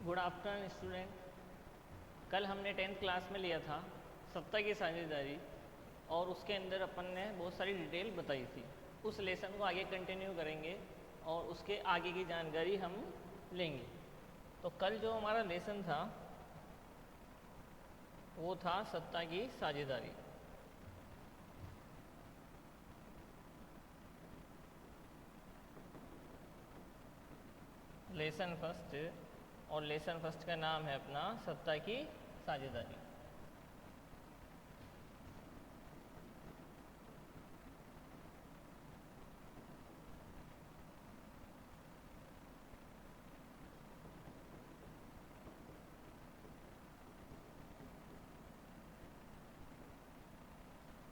Good afternoon student. कल हमने 10th class में लिया था सत्ता की साझेदारी और उसके अंदर अपन ने बहुत सारी डिटेल बताई थी। उस लेसन को आगे कंटिन्यू करेंगे और उसके आगे की जानकारी हम लेंगे। तो कल जो हमारा लेसन था वो था सत्ता की साझेदारी। लेसन फर्स्ट, और लेसन फर्स्ट का नाम है अपना सत्ता की साझेदारी।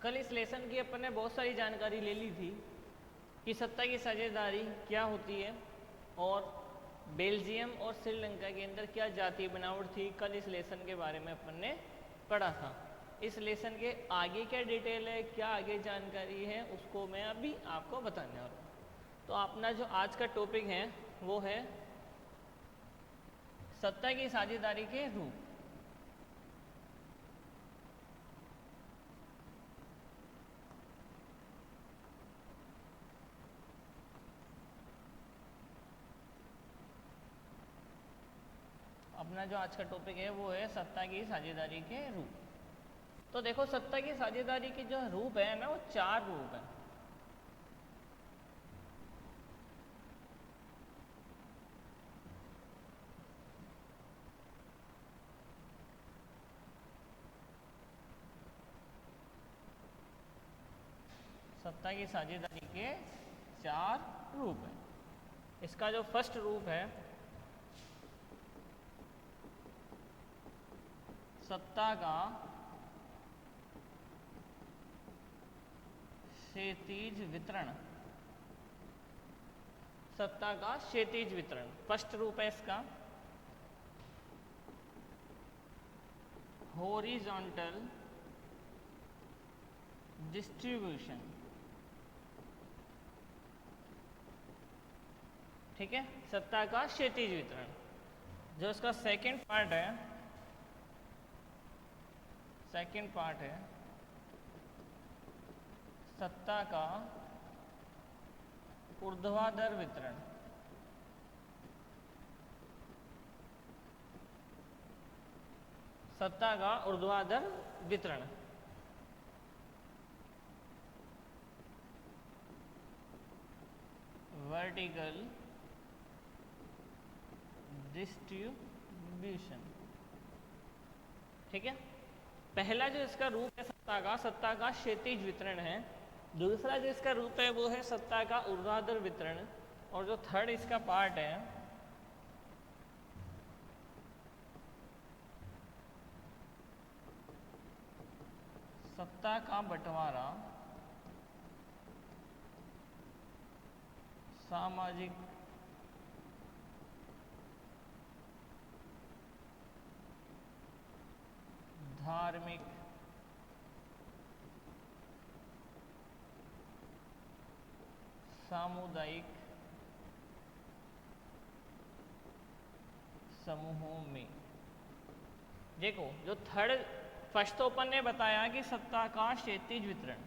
कल इस लेसन की अपन ने बहुत सारी जानकारी ले ली थी कि सत्ता की साझेदारी क्या होती है और बेल्जियम और श्रीलंका के अंदर क्या जातीय बनावट थी। कल इस लेसन के बारे में अपन ने पढ़ा था। इस लेसन के आगे क्या डिटेल है, क्या आगे जानकारी है, उसको मैं अभी आपको बताने वाला हूँ। तो अपना जो आज का टॉपिक है वो है सत्ता की साझेदारी के रूप। अपना जो आज का टॉपिक है वो है सत्ता की साझेदारी के रूप। तो देखो, सत्ता की साझेदारी के जो रूप है ना वो 4 रूप है। सत्ता की साझेदारी के 4 रूप है। इसका जो फर्स्ट रूप है सत्ता का क्षैतिज वितरण। सत्ता का क्षैतिज वितरण फर्स्ट रूप है इसका। हॉरिजॉन्टल डिस्ट्रीब्यूशन, ठीक है, सत्ता का क्षैतिज वितरण। जो इसका सेकंड पार्ट है सत्ता का ऊर्ध्वाधर वितरण। सत्ता का ऊर्ध्वाधर वितरण। वर्टिकल डिस्ट्रीब्यूशन, ठीक है। पहला जो इसका रूप है सत्ता का क्षैतिज वितरण है। दूसरा जो इसका रूप है वो है सत्ता का ऊर्ध्वाधर वितरण। और जो थर्ड इसका पार्ट है सत्ता का बंटवारा सामाजिक धार्मिक सामुदायिक समूहों में। देखो, जो थर्ड फर्स्ट तो अपन ने बताया कि सत्ता का क्षैतिज वितरण,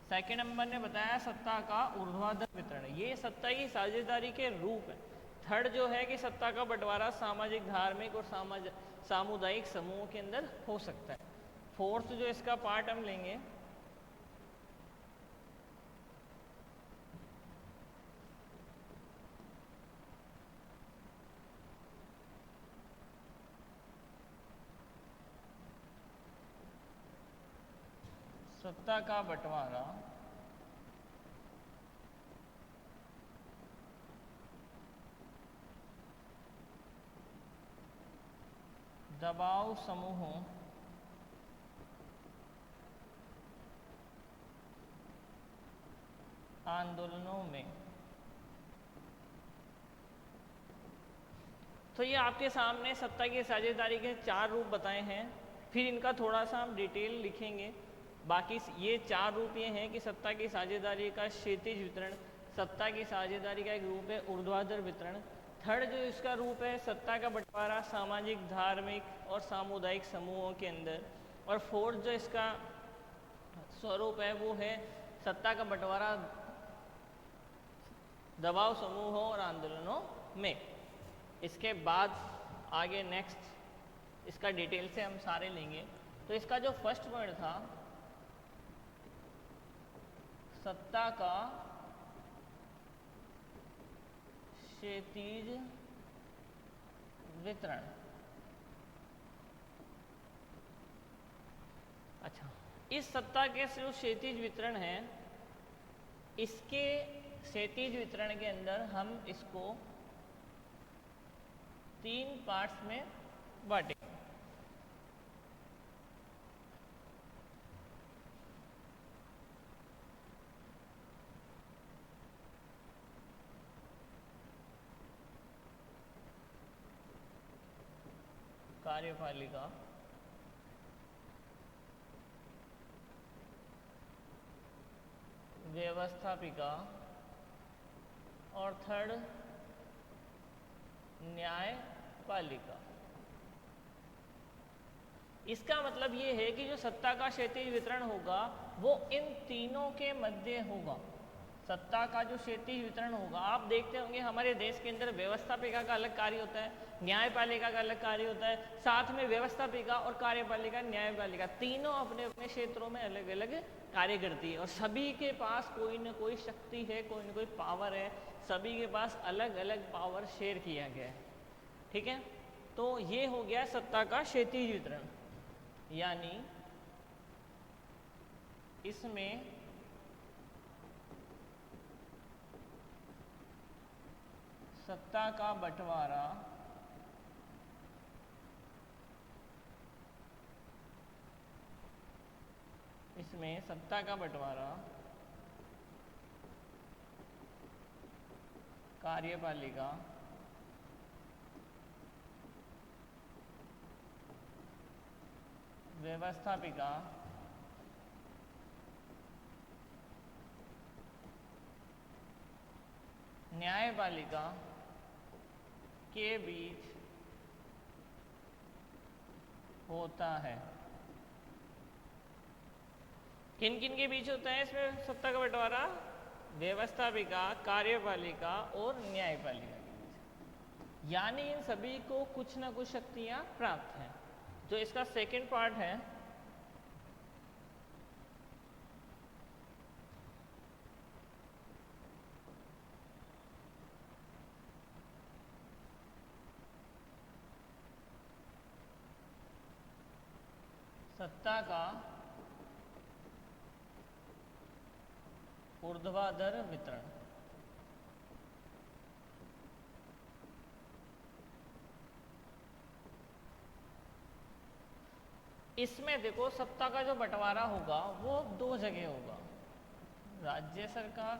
सेकंड नंबर ने बताया सत्ता का ऊर्ध्वाधर वितरण, ये सत्ता की साझेदारी के रूप है। थर्ड जो है कि सत्ता का बंटवारा सामाजिक धार्मिक और सामुदायिक समूहों के अंदर हो सकता है। फोर्थ जो इसका पार्ट हम लेंगे सत्ता का बंटवारा दबाव समूहों आंदोलनों में। तो ये आपके सामने सत्ता की साझेदारी के 4 रूप बताए हैं। फिर इनका थोड़ा सा हम डिटेल लिखेंगे। बाकी ये 4 रूप ये हैं कि सत्ता की साझेदारी का क्षैतिज वितरण, सत्ता की साझेदारी का एक रूप है ऊर्ध्वाधर वितरण, थर्ड जो इसका रूप है, सत्ता का बंटवारा सामाजिक, धार्मिक और सामुदायिक समूहों के अंदर। और फोर्थ जो इसका स्वरूप है वो है सत्ता का बंटवारा दबाव समूहों और आंदोलनों में। इसके बाद आगे नेक्स्ट इसका डिटेल से हम सारे लेंगे। तो इसका जो फर्स्ट पॉइंट था, सत्ता का क्षैतिज वितरण। अच्छा, इस सत्ता के जो क्षैतिज वितरण है, इसके क्षैतिज वितरण के अंदर हम इसको 3 पार्ट्स में बांटेंगे। कार्यपालिका, व्यवस्थापिका और थर्ड न्यायपालिका। इसका मतलब ये है कि जो सत्ता का क्षैतिज वितरण होगा वो इन तीनों के मध्य होगा। सत्ता का जो क्षैतिज वितरण होगा, आप देखते होंगे हमारे देश के अंदर व्यवस्थापिका का अलग कार्य होता है, न्यायपालिका का अलग कार्य होता है, साथ में व्यवस्थापिका और कार्यपालिका, न्यायपालिका तीनों अपने अपने क्षेत्रों में अलग अलग कार्य करती है और सभी के पास कोई न कोई शक्ति है, कोई न कोई पावर है, सभी के पास अलग अलग पावर शेयर किया गया है। ठीक है, तो ये हो गया सत्ता का क्षैतिज वितरण, यानी इसमें सत्ता का बंटवारा कार्यपालिका, व्यवस्थापिका न्यायपालिका के बीच होता है। किन किन के बीच होता है इसमें सत्ता का बंटवारा? व्यवस्थापिका, कार्यपालिका और न्यायपालिका के बीच, यानी इन सभी को कुछ ना कुछ शक्तियां प्राप्त हैं। जो इसका सेकंड पार्ट है, सत्ता का ऊर्ध्वाधर वितरण। इसमें देखो सत्ता का जो बंटवारा होगा वो 2 जगह होगा, राज्य सरकार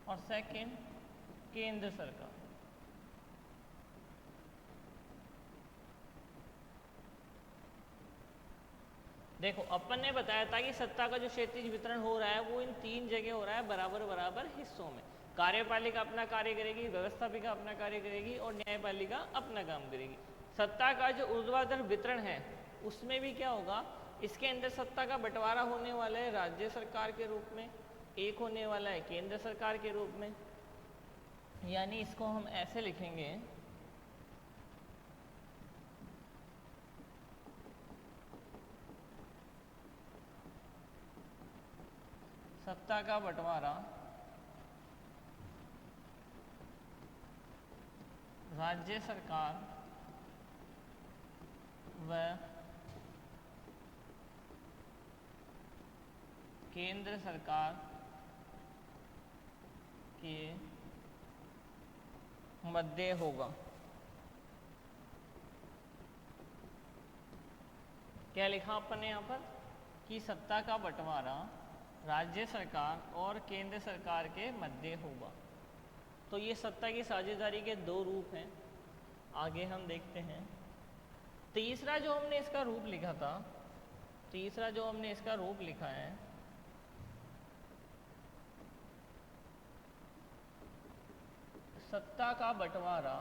और सेकंड केंद्र सरकार। देखो अपन ने बताया था कि सत्ता का जो क्षैतिज वितरण हो रहा है वो इन 3 जगह हो रहा है, बराबर बराबर हिस्सों में। कार्यपालिका अपना कार्य करेगी, व्यवस्थापिका अपना कार्य करेगी और न्यायपालिका अपना काम करेगी। सत्ता का जो ऊर्ध्वाधर वितरण है उसमें भी क्या होगा, इसके अंदर सत्ता का बंटवारा होने वाला है राज्य सरकार के रूप में, एक होने वाला है केंद्र सरकार के रूप में। यानी इसको हम ऐसे लिखेंगे, सत्ता का बंटवारा राज्य सरकार व केंद्र सरकार के मध्य होगा। क्या लिखा अपन ने यहाँ पर कि सत्ता का बंटवारा राज्य सरकार और केंद्र सरकार के मध्य होगा। तो ये सत्ता की साझेदारी के 2 रूप हैं, आगे हम देखते हैं। तीसरा जो हमने इसका रूप लिखा था, तीसरा जो हमने इसका रूप लिखा है सत्ता का बंटवारा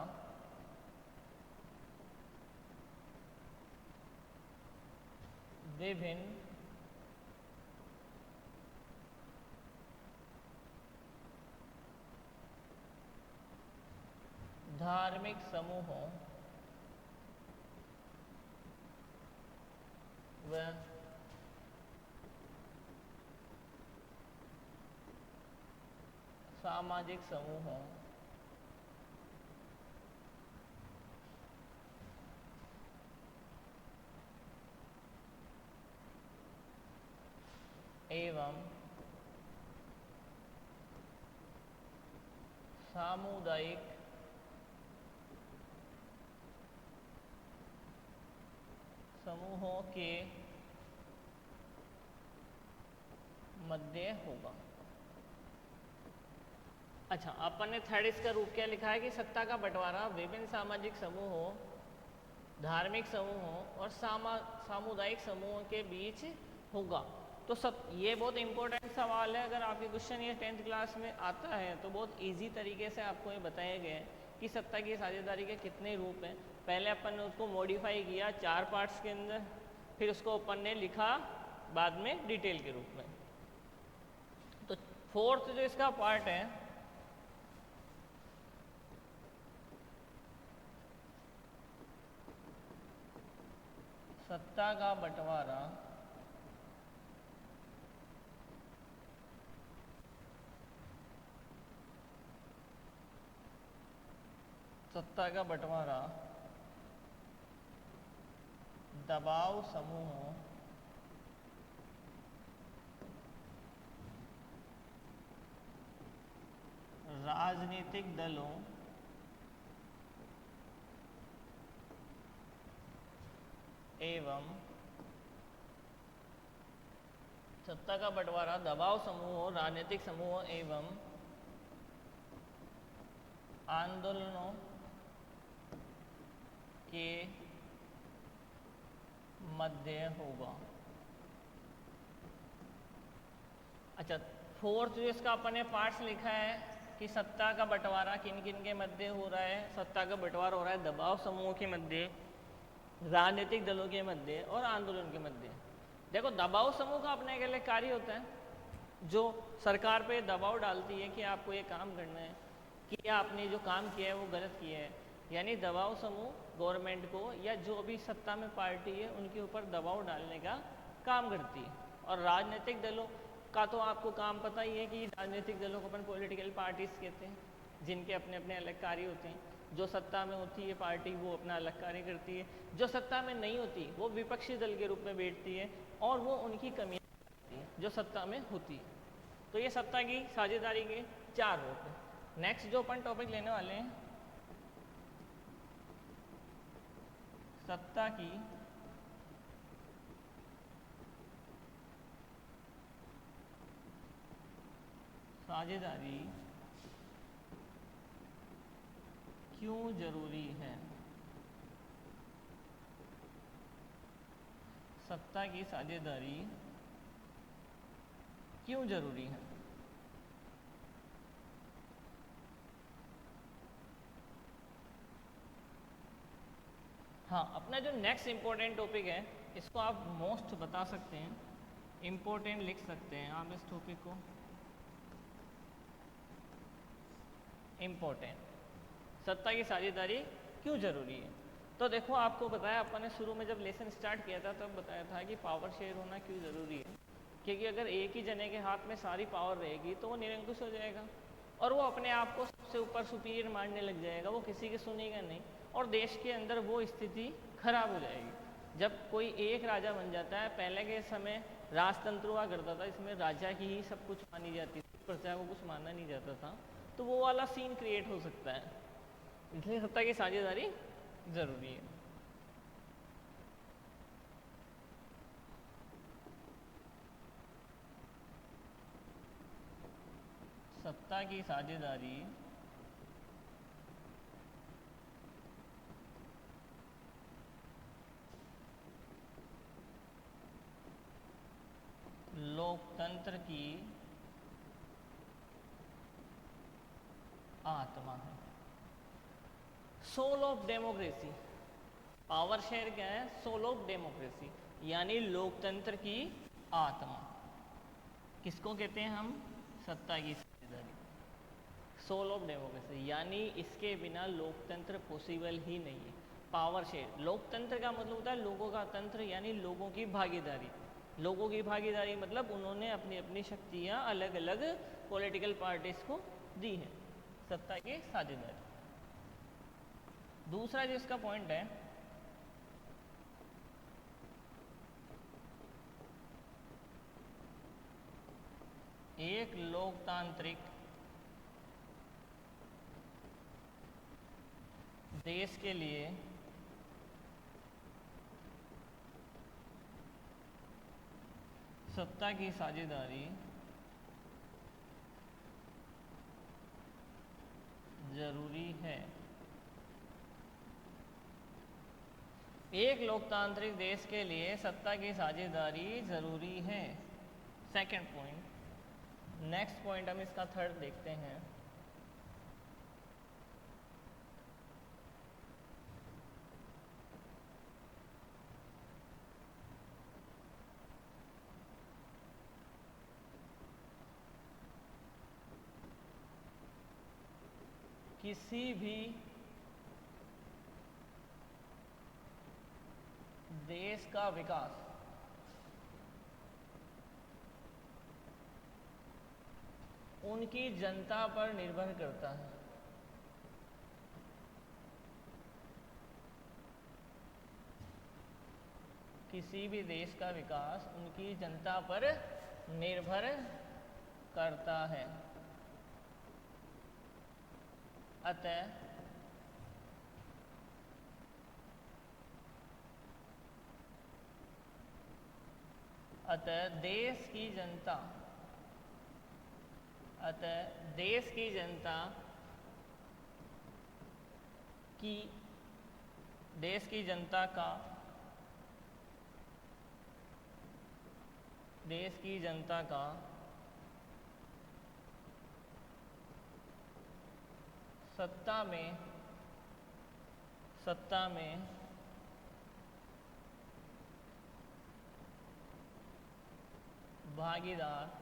विभिन्न धार्मिक समूहों व सामाजिक समूहों एवं सामुदायिक समूहों के मध्य होगा। अच्छा, अपन ने थर्ड इसका रूप क्या लिखा है कि सत्ता का बंटवारा विभिन्न सामाजिक समूहों, धार्मिक समूहों और सामुदायिक समूहों के बीच होगा। तो ये बहुत इंपॉर्टेंट सवाल है। अगर आपके क्वेश्चन ये 10th क्लास में आता है तो बहुत इजी तरीके से आपको ये बताया गया है कि सत्ता की साझेदारी के कितने रूप हैं। पहले अपन ने उसको मॉडिफाई किया 4 पार्ट्स के अंदर, फिर उसको अपन ने लिखा बाद में डिटेल के रूप में। तो फोर्थ जो इसका पार्ट है, सत्ता का बंटवारा दबाव समूहों राजनीतिक दलों एवं सत्ता का बंटवारा दबाव समूहों, राजनीतिक समूहों एवं आंदोलनों के मध्य होगा। अच्छा, फोर्थ जो इसका अपन ने पार्ट्स लिखा है कि सत्ता का बंटवारा किन किन के मध्य हो रहा है। सत्ता का बंटवारा हो रहा है दबाव समूहों के मध्य, राजनीतिक दलों के मध्य और आंदोलन के मध्य। देखो, दबाव समूह का अपने एक अलग कार्य होता है जो सरकार पे दबाव डालती है कि आपको ये काम करना है, कि आपने जो काम किया है वो गलत किया है। यानी दबाव समूह गवर्नमेंट को या जो भी सत्ता में पार्टी है उनके ऊपर दबाव डालने का काम करती है। और राजनीतिक दलों का तो आपको काम पता ही है कि राजनीतिक दलों को अपन पॉलिटिकल पार्टीज कहते हैं, जिनके अपने अपने अलग कार्य होते हैं। जो सत्ता में होती है पार्टी वो अपना अलग कार्य करती है, जो सत्ता में नहीं होती वो विपक्षी दल के रूप में बैठती है और वो उनकी कमियां करती है जो सत्ता में होती है। तो ये सत्ता की साझेदारी के 4 रूप हैं। नेक्स्ट जो अपन टॉपिक लेने वाले हैं, सत्ता की साझेदारी क्यों जरूरी है। सत्ता की साझेदारी क्यों जरूरी है। हाँ, अपना जो नेक्स्ट इंपॉर्टेंट टॉपिक है इसको आप मोस्ट बता सकते हैं, इंपॉर्टेंट लिख सकते हैं आप इस टॉपिक को। इंपॉर्टेंट, सत्ता की साझेदारी क्यों जरूरी है। तो देखो, आपको बताया अपन ने शुरू में जब लेसन स्टार्ट किया था तब बताया था कि पावर शेयर होना क्यों ज़रूरी है। क्योंकि अगर एक ही जने के हाथ में सारी पावर रहेगी तो वो निरंकुश हो जाएगा और वो अपने आप को सबसे ऊपर सुपीरियर मानने लग जाएगा, वो किसी की सुनेगा नहीं और देश के अंदर वो स्थिति खराब हो जाएगी। जब कोई एक राजा बन जाता है, पहले के समय राजतंत्र हुआ करता था, इसमें राजा की ही सब कुछ मानी जाती थी, प्रजा को कुछ माना नहीं जाता था, तो वो वाला सीन क्रिएट हो सकता है। इसलिए सत्ता की साझेदारी जरूरी है। सत्ता की साझेदारी लोकतंत्र की आत्मा है। Soul of democracy, power share क्या है? सोल ऑफ डेमोक्रेसी, यानी लोकतंत्र की आत्मा। किसको कहते हैं हम? सत्ता की साझेदारी, सोल ऑफ डेमोक्रेसी, यानी इसके बिना लोकतंत्र पॉसिबल ही नहीं है। पावर शेयर, लोकतंत्र का मतलब होता है लोगों का तंत्र, यानी लोगों की भागीदारी। लोगों की भागीदारी मतलब उन्होंने अपनी अपनी शक्तियाँ अलग अलग पॉलिटिकल पार्टीज को दी हैं, सत्ता की साझेदारी। दूसरा जो इसका पॉइंट है, एक लोकतांत्रिक देश के लिए सत्ता की साझेदारी जरूरी है। एक लोकतांत्रिक देश के लिए सत्ता की साझेदारी जरूरी है। Second point. नेक्स्ट पॉइंट हम इसका थर्ड देखते हैं। किसी भी देश का विकास उनकी जनता पर निर्भर करता है। किसी भी देश का विकास उनकी जनता पर निर्भर करता है। अतः देश की जनता की देश की जनता का सत्ता में भागीदार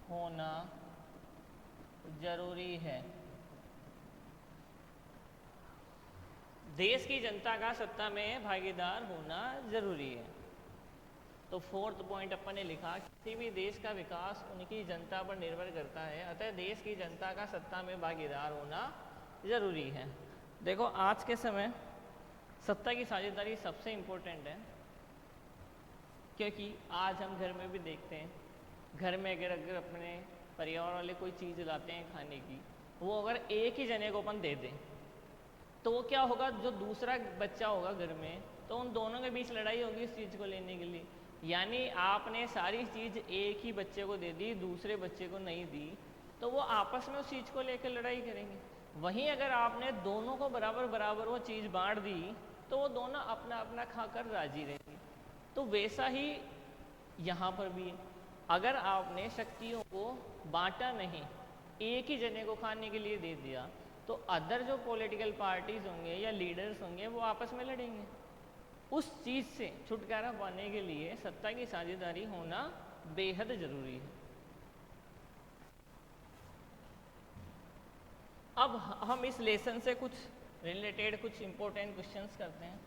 होना जरूरी है। देश की जनता का सत्ता में भागीदार होना जरूरी है। तो फोर्थ पॉइंट अपन ने लिखा, किसी भी देश का विकास उनकी जनता पर निर्भर करता है, अतः देश की जनता का सत्ता में भागीदार होना जरूरी है। देखो आज के समय सत्ता की साझेदारी सबसे इम्पोर्टेंट है, क्योंकि आज हम घर में भी देखते हैं, घर में अगर अपने परिवार वाले कोई चीज़ लाते हैं खाने की, वो अगर एक ही जने को अपन दे दें तो वो क्या होगा, जो दूसरा बच्चा होगा घर में, तो उन दोनों के बीच लड़ाई होगी इस चीज़ को लेने के लिए। यानी आपने सारी चीज़ एक ही बच्चे को दे दी, दूसरे बच्चे को नहीं दी, तो वो आपस में उस चीज़ को लेकर लड़ाई करेंगे। वहीं अगर आपने दोनों को बराबर बराबर वो चीज़ बांट दी तो वो दोनों अपना अपना खाकर राजी रहेंगे। तो वैसा ही यहाँ पर भी है, अगर आपने शक्तियों को बांटा नहीं, एक ही जने को खाने के लिए दे दिया, तो अदर जो पॉलिटिकल पार्टीज होंगे या लीडर्स होंगे वो आपस में लड़ेंगे। उस चीज़ से छुटकारा पाने के लिए सत्ता की साझेदारी होना बेहद जरूरी है। अब हम इस लेसन से कुछ रिलेटेड कुछ इंपॉर्टेंट क्वेश्चंस करते हैं।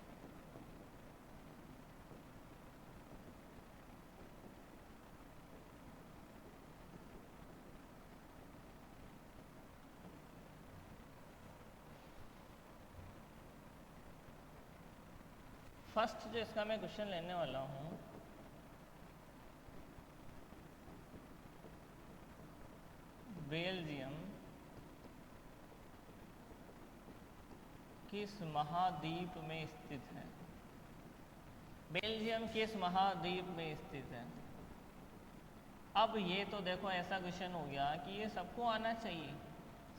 फर्स्ट जो इसका मैं क्वेश्चन लेने वाला हूँ, बेल्जियम किस महाद्वीप में स्थित है? बेल्जियम किस महाद्वीप में स्थित है? अब ये तो देखो ऐसा क्वेश्चन हो गया कि ये सबको आना चाहिए।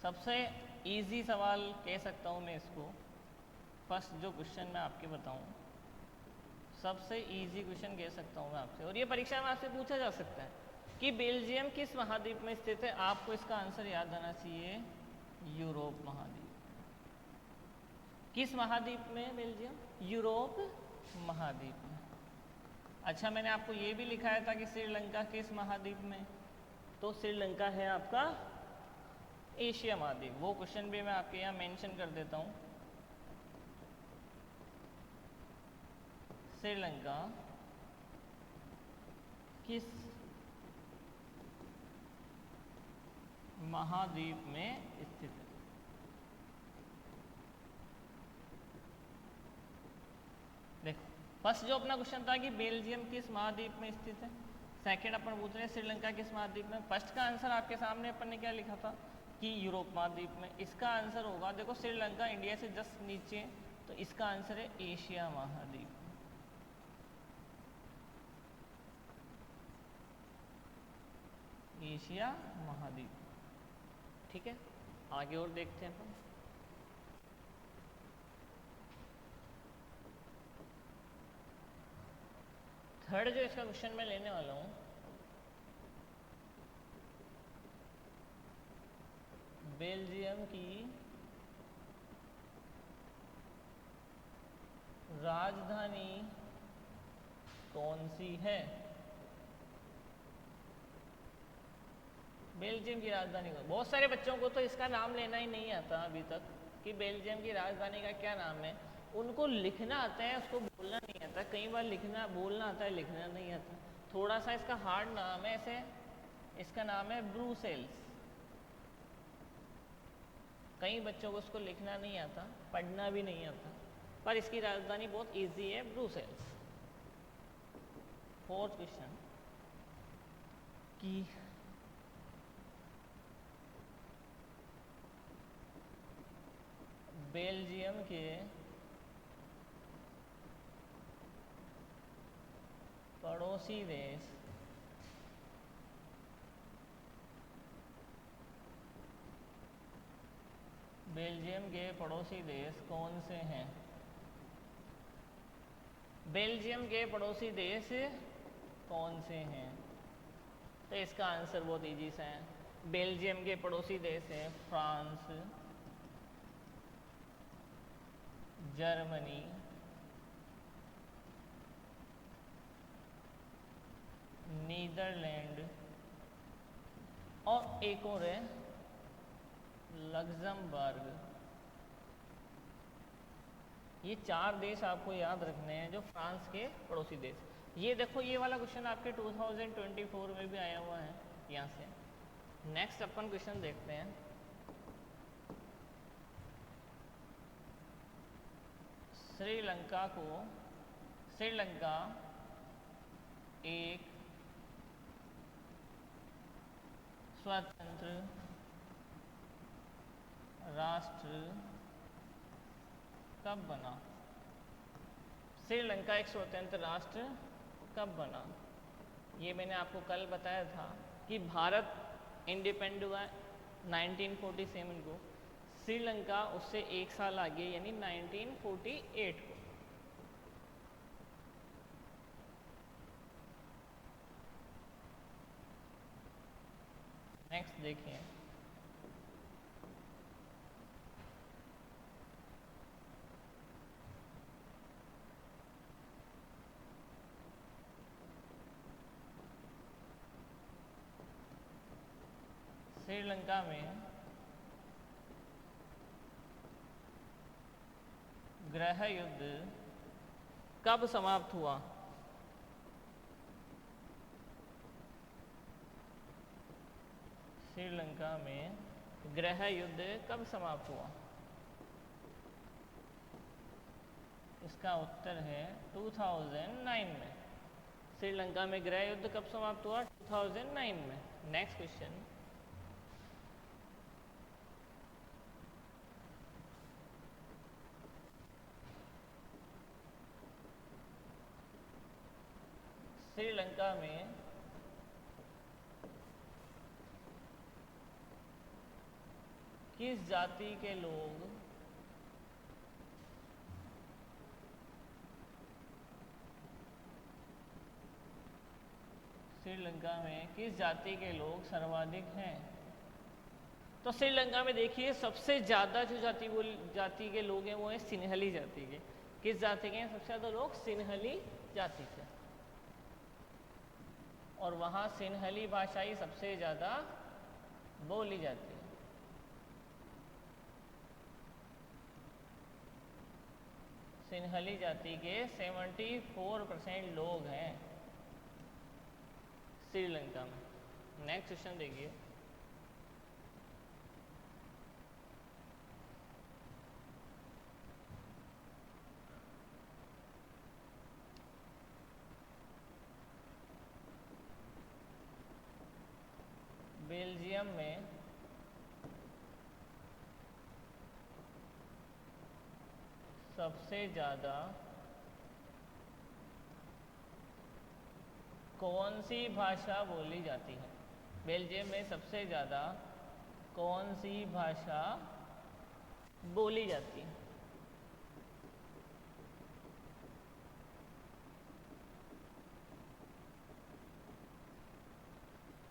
सबसे इजी सवाल कह सकता हूँ मैं इसको। फर्स्ट जो क्वेश्चन मैं आपके बताऊँ, सबसे इजी क्वेश्चन कह सकता हूँ मैं आपसे, और ये परीक्षा में आपसे पूछा जा सकता है कि बेल्जियम किस महाद्वीप में स्थित है? आपको इसका आंसर याद आना चाहिए, यूरोप महाद्वीप। किस महाद्वीप में बेल्जियम? यूरोप महाद्वीप में। अच्छा, मैंने आपको ये भी लिखाया था कि श्रीलंका किस महाद्वीप में, तो श्रीलंका है आपका एशिया महाद्वीप। वो क्वेश्चन भी मैं आपके यहाँ मेंशन कर देता हूँ। श्रीलंका किस महाद्वीप में स्थित है? देखो, फर्स्ट जो अपना क्वेश्चन था कि बेल्जियम किस महाद्वीप में स्थित है, सेकंड अपन पूछ रहे हैं श्रीलंका किस महाद्वीप में। फर्स्ट का आंसर आपके सामने अपन ने क्या लिखा था कि यूरोप महाद्वीप में। इसका आंसर होगा, देखो श्रीलंका इंडिया से जस्ट नीचे, तो इसका आंसर है एशिया महाद्वीप। एशिया महाद्वीप, ठीक है। आगे और देखते हैं अपन। थर्ड जो इसका क्वेश्चन मैं लेने वाला हूं, बेल्जियम की राजधानी कौन सी है? बेल्जियम की राजधानी को, बहुत सारे बच्चों को तो इसका नाम लेना ही नहीं आता अभी तक कि बेल्जियम की राजधानी का क्या नाम है। उनको लिखना आता है, उसको बोलना नहीं आता। कई बार लिखना बोलना आता है, लिखना नहीं आता। थोड़ा सा इसका हार्ड नाम है, ऐसे इसका नाम है ब्रुसेल्स। कई बच्चों को उसको लिखना नहीं आता, पढ़ना भी नहीं आता, पर इसकी राजधानी बहुत इजी है, ब्रुसेल्स। फोर्थ क्वेश्चन कि बेल्जियम के पड़ोसी देश बेल्जियम के पड़ोसी देश कौन से हैं? बेल्जियम के पड़ोसी देश कौन से हैं? तो इसका आंसर बहुत इजी सा है। बेल्जियम के पड़ोसी देश हैं फ्रांस, जर्मनी, नीदरलैंड और एक और है लग्जमबर्ग। ये 4 देश आपको याद रखने हैं जो फ्रांस के पड़ोसी देश। ये देखो, ये वाला क्वेश्चन आपके 2024 में भी आया हुआ है यहाँ से। नेक्स्ट अपन क्वेश्चन देखते हैं। श्रीलंका एक स्वतंत्र राष्ट्र कब बना? श्रीलंका एक स्वतंत्र राष्ट्र कब बना? ये मैंने आपको कल बताया था कि भारत इंडिपेंडेंट हुआ 1947 को, श्रीलंका उससे एक साल आगे यानी 1948 को। नेक्स्ट देखिए, श्रीलंका में गृह युद्ध कब समाप्त हुआ? श्रीलंका में गृह युद्ध कब समाप्त हुआ? इसका उत्तर है 2009 में। श्रीलंका में गृह युद्ध कब समाप्त हुआ? 2009 में। नेक्स्ट क्वेश्चन, श्रीलंका में किस जाति के लोग श्रीलंका श्रीलंका में किस जाति के लोग सर्वाधिक हैं? तो श्रीलंका में देखिए सबसे ज़्यादा जो जाति के लोग हैं वो है सिन्हली जाति के। किस जाति के हैं सबसे ज़्यादा लोग? सिन्हली जाति के। और वहाँ सिन्हली भाषा ही सबसे ज़्यादा बोली जाती है। सिन्हली जाति के 74% लोग हैं श्रीलंका में। नेक्स्ट क्वेश्चन देखिए, बेल्जियम में सबसे ज़्यादा कौन सी भाषा बोली जाती है? बेल्जियम में सबसे ज़्यादा कौन सी भाषा बोली जाती है?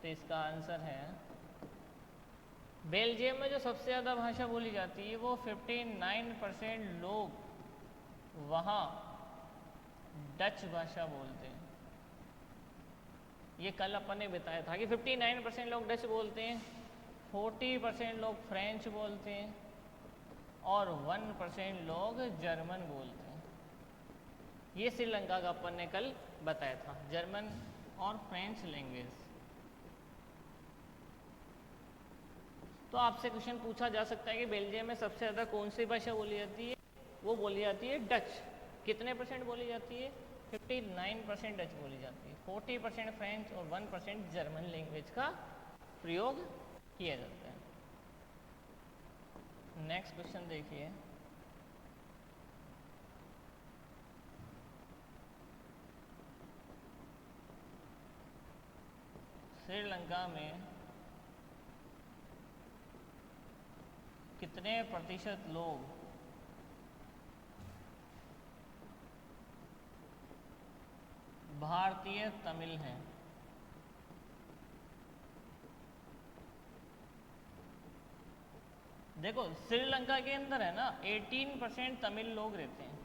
तो इसका आंसर है, बेल्जियम में जो सबसे ज़्यादा भाषा बोली जाती है वो 59% लोग वहाँ डच भाषा बोलते हैं। ये कल अपन ने बताया था कि 59% लोग डच बोलते हैं, 40% लोग फ्रेंच बोलते हैं और 1% लोग जर्मन बोलते हैं। ये श्रीलंका का अपन ने कल बताया था, जर्मन और फ्रेंच लैंग्वेज। तो आपसे क्वेश्चन पूछा जा सकता है कि बेल्जियम में सबसे ज़्यादा कौन सी भाषा बोली जाती है? वो बोली जाती है डच। कितने % बोली जाती है? 59% डच बोली जाती है, 40% फ्रेंच और 1% जर्मन लैंग्वेज का प्रयोग किया जाता है। नेक्स्ट क्वेश्चन देखिए, श्रीलंका में कितने % लोग भारतीय तमिल हैं? देखो श्रीलंका के अंदर है ना 18% तमिल लोग रहते हैं,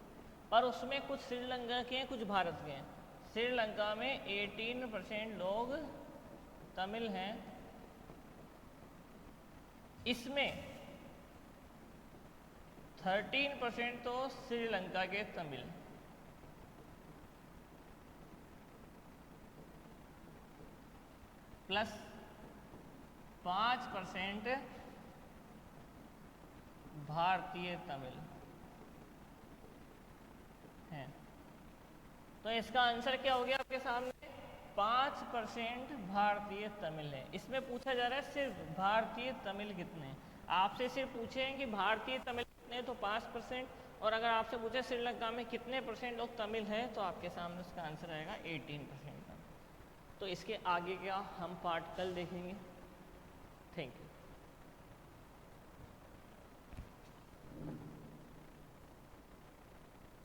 पर उसमें कुछ श्रीलंका के हैं कुछ भारत के हैं। श्रीलंका में 18% लोग तमिल हैं, इसमें 13% तो श्रीलंका के तमिल, प्लस 5% भारतीय तमिल है। तो इसका आंसर क्या हो गया आपके सामने? 5% भारतीय तमिल है। इसमें पूछा जा रहा है सिर्फ भारतीय तमिल कितने हैं। आपसे सिर्फ पूछे हैं कि भारतीय तमिल कितने, तो 5%, और अगर आपसे पूछे श्रीलंका में कितने % लोग तमिल हैं, तो आपके सामने उसका आंसर आएगा 18%। तो इसके आगे का हम पार्ट कल देखेंगे। Thank you.